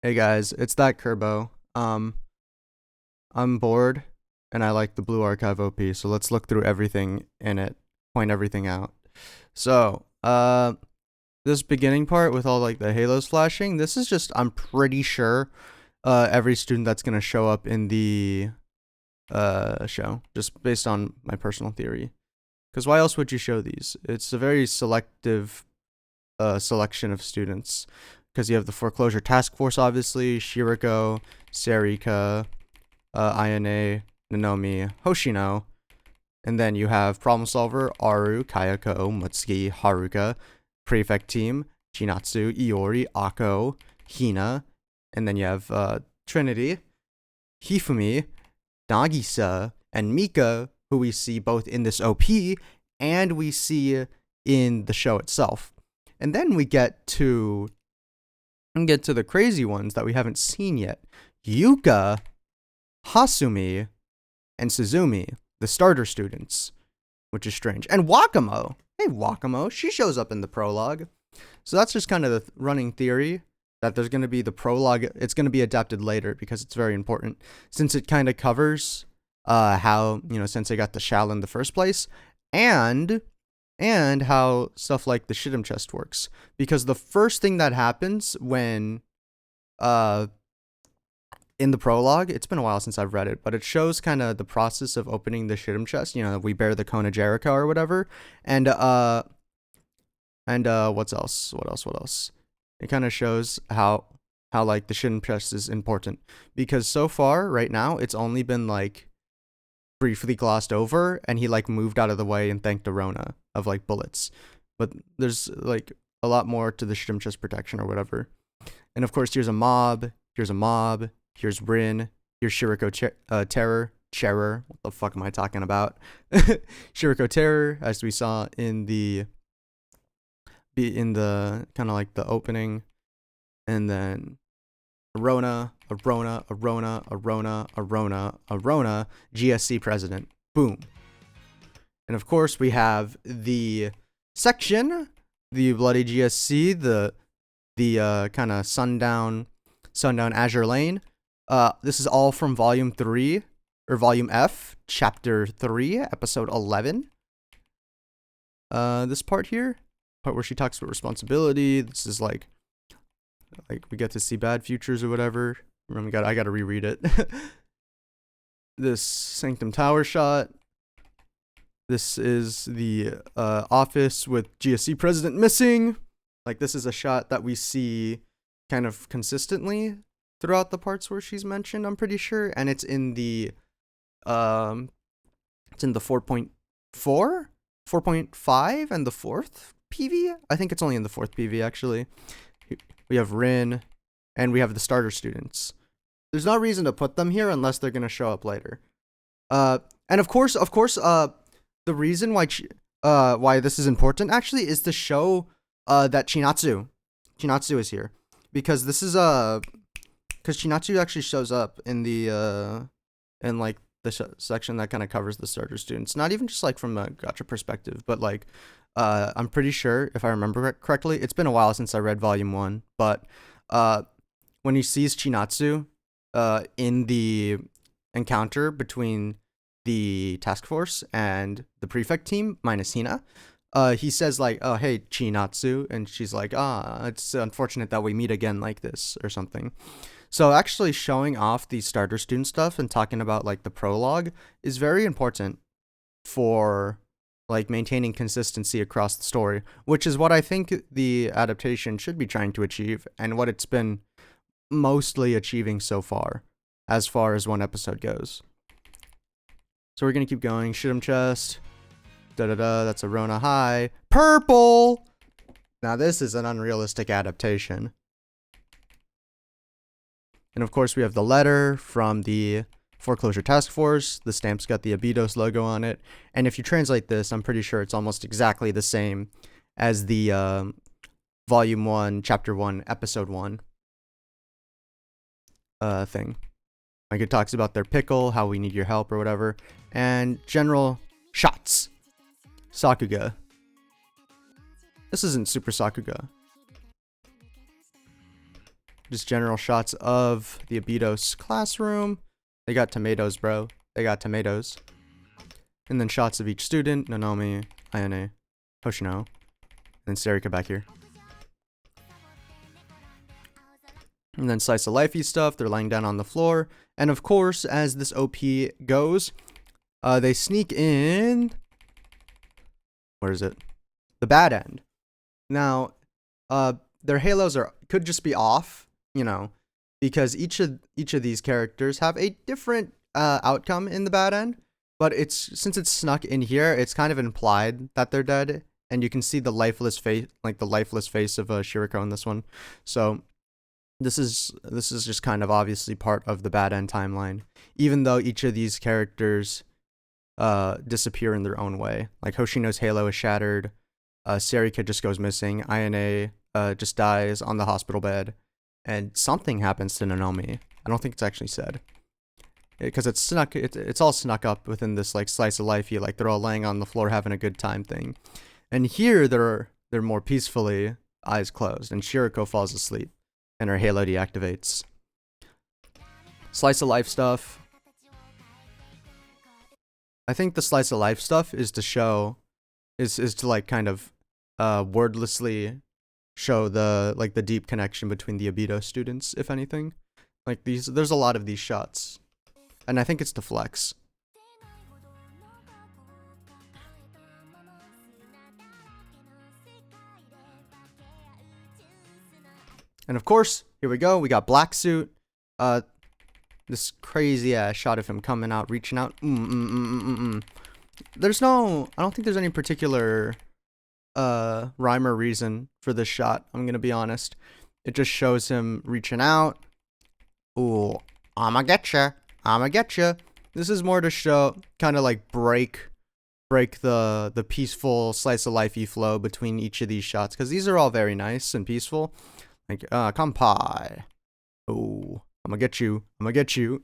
Hey guys, it's that Kerbo. I'm bored and I like the Blue Archive OP, so let's look through everything in it, point everything out. So, this beginning part with all like the halos flashing, this is just I'm pretty sure every student that's gonna show up in the show, just based on my personal theory. Because why else would you show these? It's a very selective selection of students. Because you have the Foreclosure Task Force, obviously, Shiriko, Sarika, Ayane, Nanomi, Hoshino, and then you have Problem Solver, Aru, Kayako, Mutsuki, Haruka, Prefect Team, Chinatsu, Iori, Ako, Hina, and then you have Trinity, Hifumi, Nagisa, and Mika, who we see both in this OP and we see in the show itself. And then we get to the crazy ones that we haven't seen yet. Yuka, Hasumi, and Suzumi, the starter students, which is strange. And Wakamo. Hey, Wakamo. She shows up in the prologue. So that's just kind of the running theory that there's going to be the prologue. It's going to be adapted later because it's very important since it kind of covers how, Sensei got the shell in the first place and how stuff like the Shidam chest works. Because the first thing that happens when in the prologue, it's been a while since I've read it, but it shows kind of the process of opening the Shidam chest. We bear the cone of Jericho or whatever. And what else? It kind of shows how like the Shidam chest is important. Because so far, right now, it's only been like briefly glossed over, and he like moved out of the way and thanked Arona of like bullets. But there's like a lot more to the Shidam chest protection or whatever. And of course, here's a mob, here's Rin, here's Shiriko Terror. What the fuck am I talking about? Shiriko Terror, as we saw in the kind of like the opening, and then Arona, GSC president. Boom. And of course, we have the section, the bloody GSC, the kind of sundown Azure Lane. This is all from Volume 3, or Volume F, Chapter 3, Episode 11. This part here, part where she talks about responsibility. This is like we get to see bad futures or whatever. I gotta reread it. This Sanctum Tower shot. This is the office with GSC president missing. Like, this is a shot that we see kind of consistently throughout the parts where she's mentioned, I'm pretty sure. And it's in the 4.4, 4.5, and the 4th PV. I think it's only in the 4th PV, actually. We have Rin, and we have the starter students. There's no reason to put them here unless they're going to show up later. And of course, the reason why this is important, actually, is to show that Chinatsu is here. Because this is, because Chinatsu actually shows up in the, in like the section that kind of covers the starter students. Not even just like from a gacha perspective, but like, I'm pretty sure, if I remember correctly, it's been a while since I read Volume 1, but when he sees Chinatsu in the encounter between the task force and the prefect team, minus Hina, he says like, oh, hey, Chinatsu, and she's like, it's unfortunate that we meet again like this, or something. So actually showing off the starter student stuff and talking about like the prologue is very important for like maintaining consistency across the story, which is what I think the adaptation should be trying to achieve, and what it's been mostly achieving so far as one episode goes. So we're gonna keep going. Shidam chest, that's a Rona high, purple. Now this is an unrealistic adaptation. And of course we have the letter from the Foreclosure Task Force. The stamp's got the Abidos logo on it. And if you translate this, I'm pretty sure it's almost exactly the same as the Volume 1, Chapter 1, Episode 1 thing. Like, it talks about their pickle, how we need your help or whatever. And general shots. Sakuga. This isn't Super Sakuga. just general shots of the Abidos classroom. They got tomatoes, bro. They got tomatoes. And then shots of each student. Nanomi, Ayane, Hoshino, and then Sarika back here. And then slice of lifey stuff. They're lying down on the floor. And of course, as this OP goes, they sneak in. Where is it? The bad end. Now, their halos could just be off, you know, because each of these characters have a different outcome in the bad end. But since it's snuck in here, it's kind of implied that they're dead, and you can see the lifeless face, like the lifeless face of Shiriko in this one. So this is just kind of obviously part of the bad end timeline, even though each of these characters disappear in their own way. Like Hoshino's halo is shattered, Sarika just goes missing, Ayane just dies on the hospital bed, and something happens to Nanomi. I don't think it's actually said, because it's snuck. It's all snuck up within this like slice of life. Like they're all laying on the floor having a good time thing, and here they're more peacefully, eyes closed, and Shiriko falls asleep, and her halo deactivates. Slice of life stuff. I think the slice of life stuff is to show, is to like kind of wordlessly show the deep connection between the Abidos students, if anything. Like there's a lot of these shots, and I think it's to flex. And of course, here we go. We got Black Suit. This crazy ass shot of him coming out, reaching out. There's no, I don't think there's any particular rhyme or reason for this shot. I'm gonna be honest. It just shows him reaching out. Ooh, I'ma getcha. I'ma getcha. This is more to show, kind of like break the peaceful slice of lifey flow between each of these shots, because these are all very nice and peaceful. Like, kampai. Ooh, I'ma get you. I'ma get you.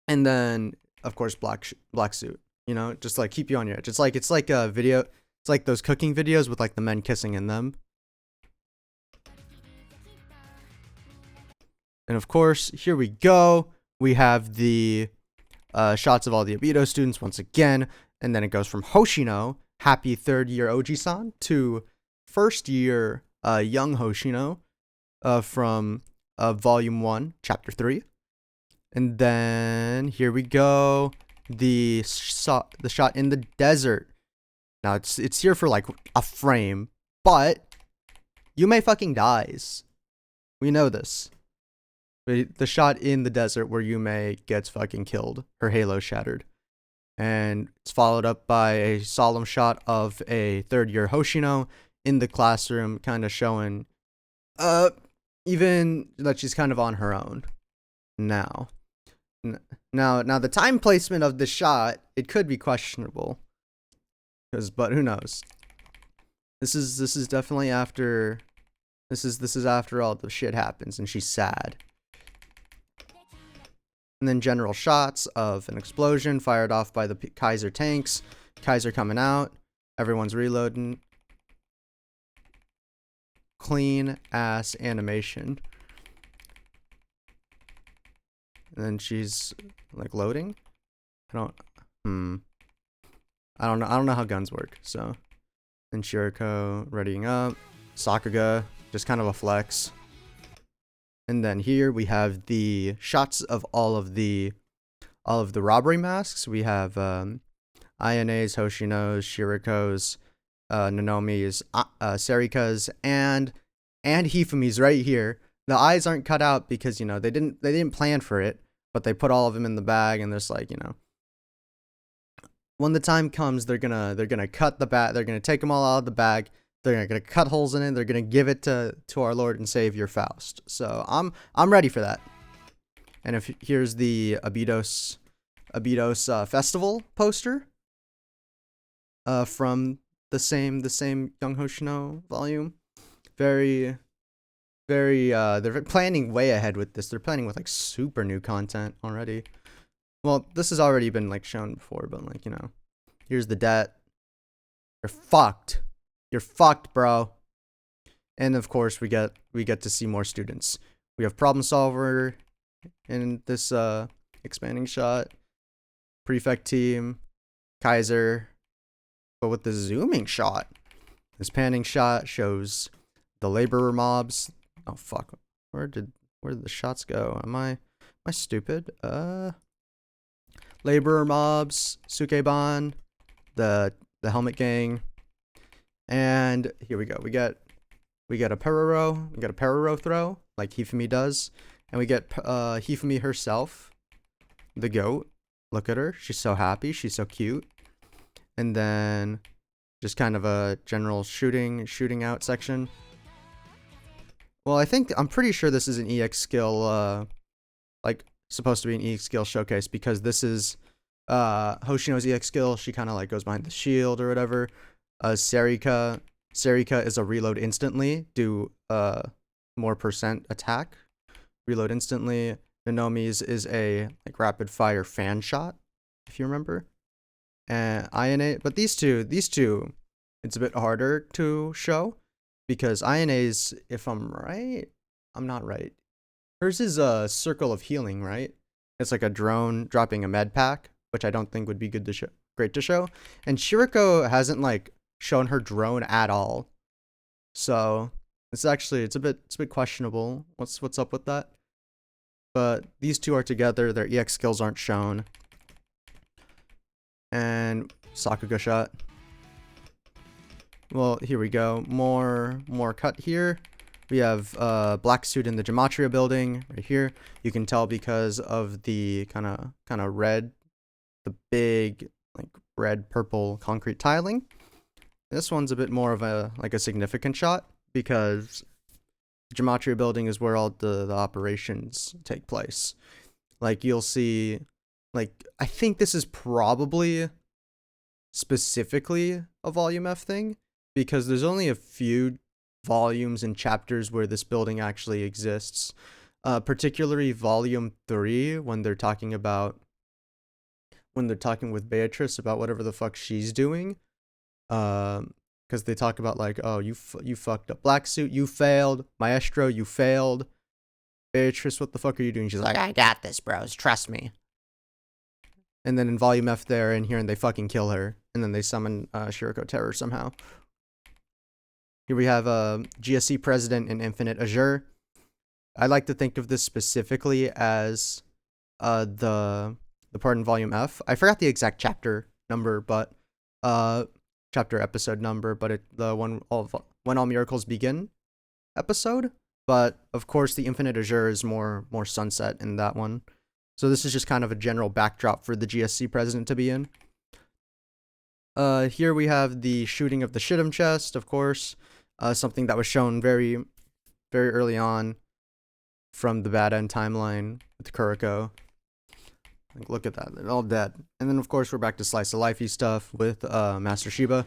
And then, of course, black suit. You know, just like keep you on your edge. It's like a video. It's like those cooking videos with like the men kissing in them. And of course, here we go. We have the shots of all the Abidos students once again. And then it goes from Hoshino, happy third year Oji-san, to first year young Hoshino from volume 1, chapter 3. And then here we go. The shot in the desert. Now it's here for like a frame, but Yume fucking dies. We know this. The shot in the desert where Yume gets fucking killed, her halo shattered. And it's followed up by a solemn shot of a third year Hoshino in the classroom, kind of showing even that she's kind of on her own now. Now the time placement of the shot, it could be questionable, but who knows. This is definitely after this is after all the shit happens and she's sad. And then general shots of an explosion fired off by the Kaiser tanks. Kaiser coming out. Everyone's reloading. Clean ass animation. And then she's like loading. I don't know how guns work. So then Shiriko readying up. Sakuga, just kind of a flex. And then here we have the shots of all of the robbery masks. We have Ayane's, Hoshino's, Shiriko's, Nanomi's, Sarika's, and Hifumi's right here. The eyes aren't cut out because, you know, they didn't plan for it, but they put all of them in the bag, and there's like, you know, when the time comes, they're gonna cut the bag. They're gonna take them all out of the bag. They're gonna cut holes in it. They're gonna give it to our Lord and Savior Faust. So I'm ready for that. And if here's the Abidos festival poster from the same Young Hoshino volume. Very they're planning way ahead with this. They're planning with like super new content already. Well, this has already been like shown before, but like, you know, here's the debt. You're fucked. You're fucked, bro. And of course, we get to see more students. We have problem solver in this expanding shot, prefect team, Kaiser, but with the zooming shot. This panning shot shows the laborer mobs. Oh fuck, where did the shots go? Am I stupid? Laborer mobs, Sukeban, the helmet gang, and here we go. We get a pararo. We got a pararo throw like Hifumi does, and we get Hifumi herself, the goat. Look at her. She's so happy. She's so cute. And then just kind of a general shooting out section. Well, I'm pretty sure this is an EX skill, like supposed to be an EX skill showcase, because this is Hoshino's EX skill. She kind of like goes behind the shield or whatever. Serika is a reload instantly, do more % attack, reload instantly. Nanomi's is a like rapid fire fan shot, if you remember. And Ione, but these two, it's a bit harder to show because Ione's, if I'm right, I'm not right. Hers is a circle of healing, right? It's like a drone dropping a med pack, which I don't think would be great to show. And Shiriko hasn't like shown her drone at all, so it's a bit questionable. What's up with that? But these two are together. Their EX skills aren't shown. And Sakuga shot. Well, here we go. More cut here. We have black suit in the Gematria building right here. You can tell because of the kind of red, the big like red purple concrete tiling. This one's a bit more of a significant shot because the Gematria building is where all the operations take place. Like you'll see, like I think this is probably specifically a volume F thing because there's only a few volumes and chapters where this building actually exists. Particularly volume 3 when they're talking with Beatrice about whatever the fuck she's doing. Because they talk about like, oh, you fucked up. Black suit, you failed. Maestro, you failed. Beatrice, what the fuck are you doing? She's like, I got this, bros. Trust me. And then in volume F, they're in here and they fucking kill her. And then they summon Shiriko Terror somehow. Here we have GSC President in Infinite Azure. I like to think of this specifically as the part in volume F. I forgot the exact chapter number, but chapter episode number, but when all miracles begin episode. But of course, the Infinite Azure is more sunset in that one. So this is just kind of a general backdrop for the GSC president to be in. Here we have the shooting of the Shittim chest, of course, something that was shown very, very early on from the Bad End timeline with Kuriko. Like, look at that, they're all dead. And then of course we're back to slice of lifey stuff with Master Shiba.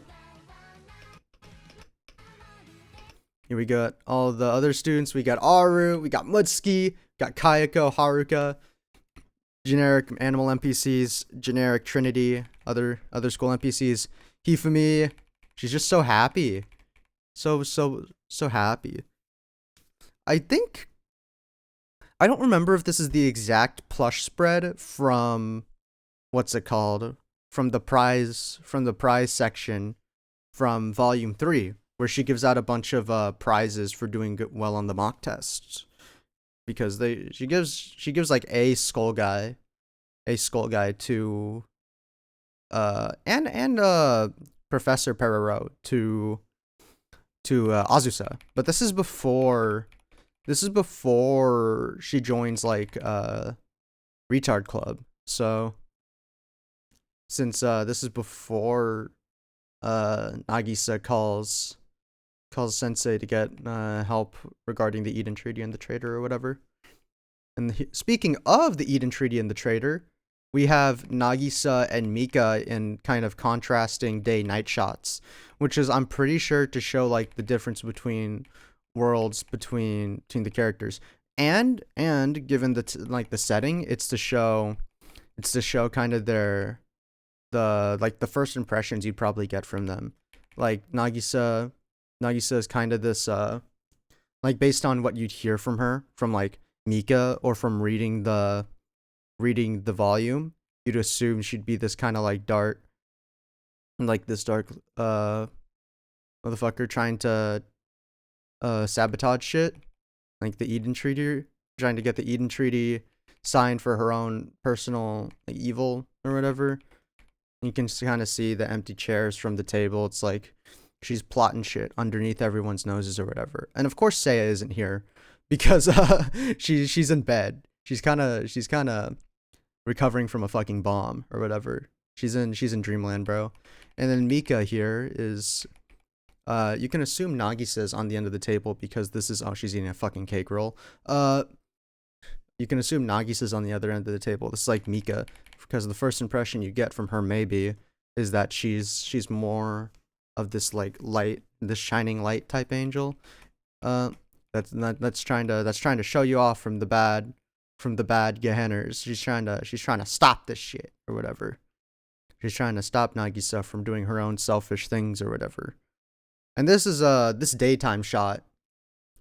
Here we got all the other students. We got Aru, we got Mutsuki, got Kayako, Haruka, generic animal NPCs, generic Trinity, other school NPCs. Hifumi, she's just so happy. So happy. I don't remember if this is the exact plush spread from what's it called? From the prize section from volume 3, where she gives out a bunch of prizes for doing well on the mock tests. Because she gives like a skull guy to and Professor Perero to Azusa. But this is before she joins like retard club. So since this is before Nagisa calls Sensei to get help regarding the Eden Treaty and the Traitor or whatever. And speaking of the Eden Treaty and the Traitor, we have Nagisa and Mika in kind of contrasting day-night shots, which is, I'm pretty sure, to show like the difference between worlds between the characters. And given the setting, it's to show kind of the first impressions you'd probably get from them. Like Nagisa is kind of this like based on what you'd hear from her, from like Mika, or from reading the volume, you'd assume she'd be this kind of like dark, motherfucker trying to sabotage shit, like the Eden Treaty, trying to get the Eden Treaty signed for her own personal like, evil or whatever. You can kind of see the empty chairs from the table. It's like she's plotting shit underneath everyone's noses or whatever. And of course Seiya isn't here because she's in bed. She's kind of recovering from a fucking bomb or whatever. She's in dreamland, bro. And then Mika here is you can assume Nagisa's on the end of the table because this is, oh, she's eating a fucking cake roll. You can assume Nagisa's on the other end of the table. This is like Mika, because the first impression you get from her maybe is that she's more of this like light, this shining light type angel. That's trying to show you off from the bad Gehenners. She's trying to stop this shit or whatever. She's trying to stop Nagisa from doing her own selfish things or whatever. And this is this daytime shot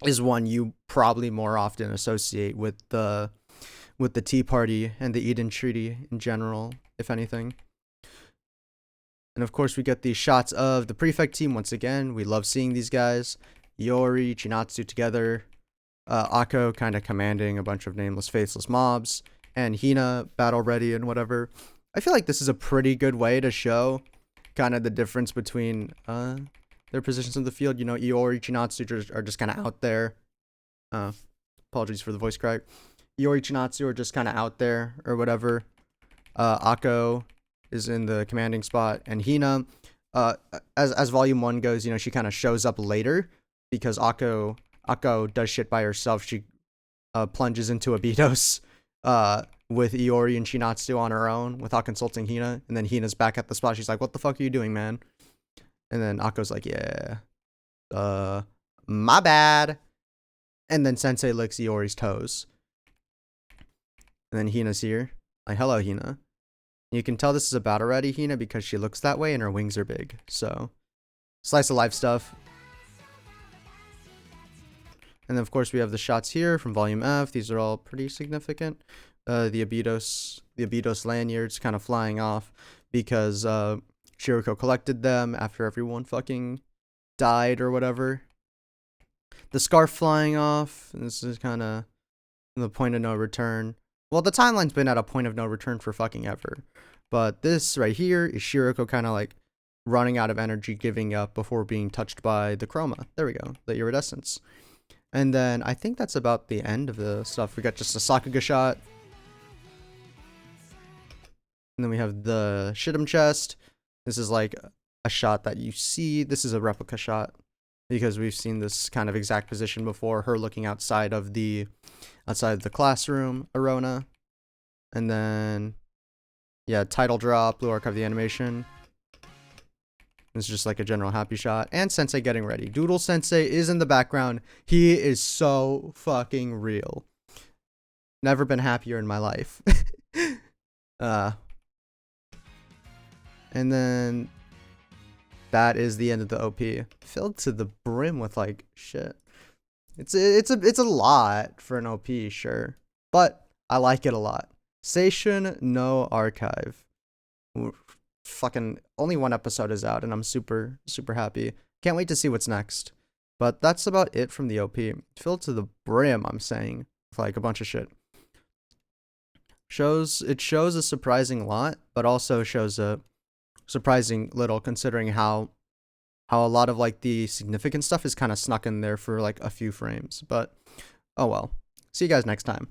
is one you probably more often associate with the Tea Party and the Eden Treaty in general, if anything. And of course we get these shots of the prefect team once again. We love seeing these guys. Iori, Chinatsu together. Akko kind of commanding a bunch of nameless, faceless mobs. And Hina battle ready and whatever. I feel like this is a pretty good way to show kind of the difference between their positions in the field. You know, Iori, Chinatsu are just kind of out there. Apologies for the voice crack. Iori, Chinatsu are just kind of out there or whatever. Akko is in the commanding spot. And Hina, as Volume 1 goes, you know, she kind of shows up later because Akko does shit by herself. She plunges into Abidos with Iori and Chinatsu on her own without consulting Hina. And then Hina's back at the spot. She's like, what the fuck are you doing, man? And then Akko's like, yeah, my bad. And then Sensei licks Iori's toes. And then Hina's here. Like, hello, Hina. You can tell this is a battle ready Hina because she looks that way and her wings are big. So, slice of life stuff. And then, of course, we have the shots here from Volume F. These are all pretty significant. The Abidos lanyards kind of flying off because Shiroko collected them after everyone fucking died or whatever. The scarf flying off. This is kind of the point of no return. Well, the timeline's been at a point of no return for fucking ever. But this right here is Shiroko kind of like running out of energy, giving up before being touched by the chroma. There we go. The iridescence. And then I think that's about the end of the stuff. We got just a Sakuga shot. And then we have the Shidam chest. This is like a shot that you see. This is a replica shot because we've seen this kind of exact position before. Her looking outside of the classroom, Arona. And then, yeah, title drop, Blue Archive of the animation. This is just like a general happy shot. And Sensei getting ready. Doodle Sensei is in the background. He is so fucking real. Never been happier in my life. And then that is the end of the OP. Filled to the brim with like shit. It's a lot for an OP, sure. But I like it a lot. Seishun no Archive. Fucking only one episode is out and I'm super happy. Can't wait to see what's next. But that's about it from the OP. Filled to the brim, I'm saying. With like a bunch of shit. It shows a surprising lot, but also shows a surprising little considering how a lot of like the significant stuff is kind of snuck in there for like a few frames. But oh well. See you guys next time.